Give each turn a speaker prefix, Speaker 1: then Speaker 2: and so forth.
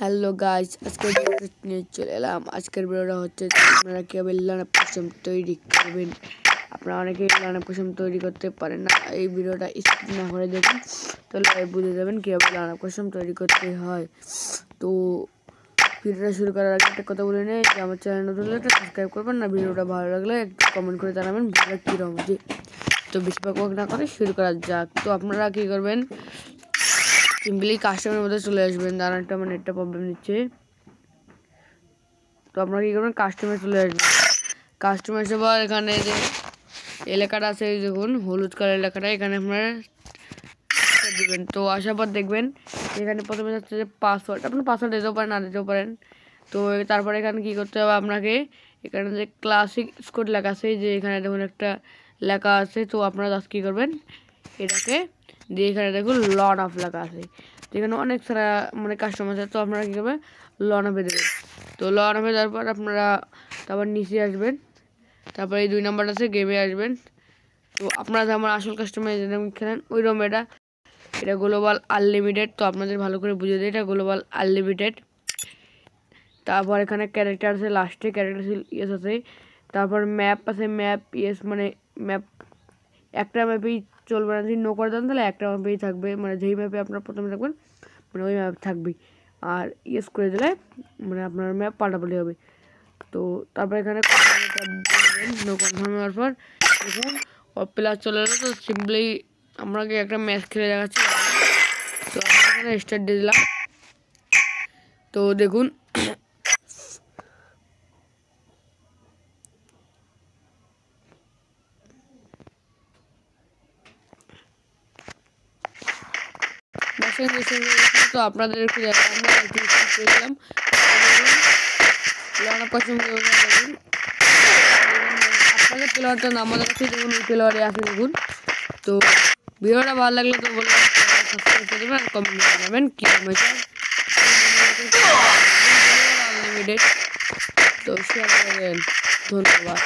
Speaker 1: Hello guys, আজকের ভিডিওটা নিয়ে চলে এলাম। আজকের ভিডিওটা হচ্ছে আপনারা কীভাবে লানা পশম তৈরি করবেন। আপনারা অনেকেই লানা পশম তৈরি করতে পারেন না। এই ভিডিওটা স্কিপ না করে দেখুন, তাহলে বুঝে যাবেন কীভাবে লানা পশম তৈরি করতে হয়। তো ভিডিওটা শুরু করার আগে একটা কথা বলে নেই যে আমার চ্যানেল নতুন হলে সাবস্ক্রাইব করবেন না। ভিডিওটা ভালো লাগলে একটু কমেন্ট করে জানাবেন ভিডিওটা কীরকম হচ্ছে। তো বেশি বক না করে শুরু করা যাক। তো আপনারা কী করবেন, সিম্পলি কাস্টমের মধ্যে চলে আসবেন। দাঁড়ানটা আমার নেটটা প্রবলেম দিচ্ছে। তো আপনারা কী করবেন, কাস্টমার চলে আসবেন। কাস্টমার এসে পর এখানে যে এলাকাটা আছে দেখুন হলুদ কালার এলাকাটা, এখানে আপনারা দিবেন। তো আসার পর দেখবেন এখানে প্রথমে হচ্ছে যে পাসওয়ার্ড, আপনার পাসওয়ার্ড দিতেও পারেন না দিতেও পারেন। তো তারপরে এখানে কী করতে হবে আপনাকে, এখানে যে ক্লাসিক স্কোর লেখা আছে, যে এখানে দেখুন একটা লেখা আছে। তো আপনারা জাস্ট কী করবেন, এটাকে দিয়ে এখানে দেখুন লন অফ লেখা আছে। তো এখানে অনেক সারা মানে কাস্টমার আছে। তো আপনারা কী করবেন, লন অফে দেবেন। তো লন অফে দেওয়ার পর আপনারা তারপর নিচে আসবেন, তারপরে এই 2 নাম্বার আছে গেমে আসবেন। তো আপনারা আমার আসল কাস্টমার যেরকম খেলেন ওইরকম এটা গ্লোবাল আনলিমিটেড। তো আপনাদের ভালো করে বুঝে দিই, এটা গ্লোবাল আনলিমিটেড। তারপর এখানে ক্যারেক্টার আছে, লাস্টে ক্যারেক্টার ইয়েস আছে। তারপর ম্যাপ আছে, ম্যাপ ইয়েস মানে ম্যাপ একটা ম্যাপেই চলবে না। যদি নো করে দেন তাহলে একটা ম্যাপেই থাকবে, মানে যেই ম্যাপে আপনারা প্রথমে থাকবেন মানে ওই ম্যাপ থাকবেই। আর ইয়েস করে দিলে মানে আপনার ম্যাপ পাল্টাপাল্টি হবে। তো তারপর এখানে নো কনফার্ম হওয়ার পর দেখুন প্লাস চলে এলো। তো সিম্পলি আপনাকে একটা ম্যাচ খেলে দেখাচ্ছি। তো আমরা এখানে স্টার্ট দিয়ে দিলাম। তো দেখুন তো আপনাদের একটু দেখালাম, করেছিলাম লানা পছন্দ দেখুন। আপনাদের প্লেয়ারটা নাম মনে রাখছি, দেখুন ওই প্লেয়ারে আছে দেখুন। তো ভিডিওটা ভালো লাগলে তো বললাম সাবস্ক্রাইব করে দেবেন আর কমেন্ট জানাবেন কীরকম হয়েছে। আনলিমিটেড তো শেয়ার করবেন। ধন্যবাদ।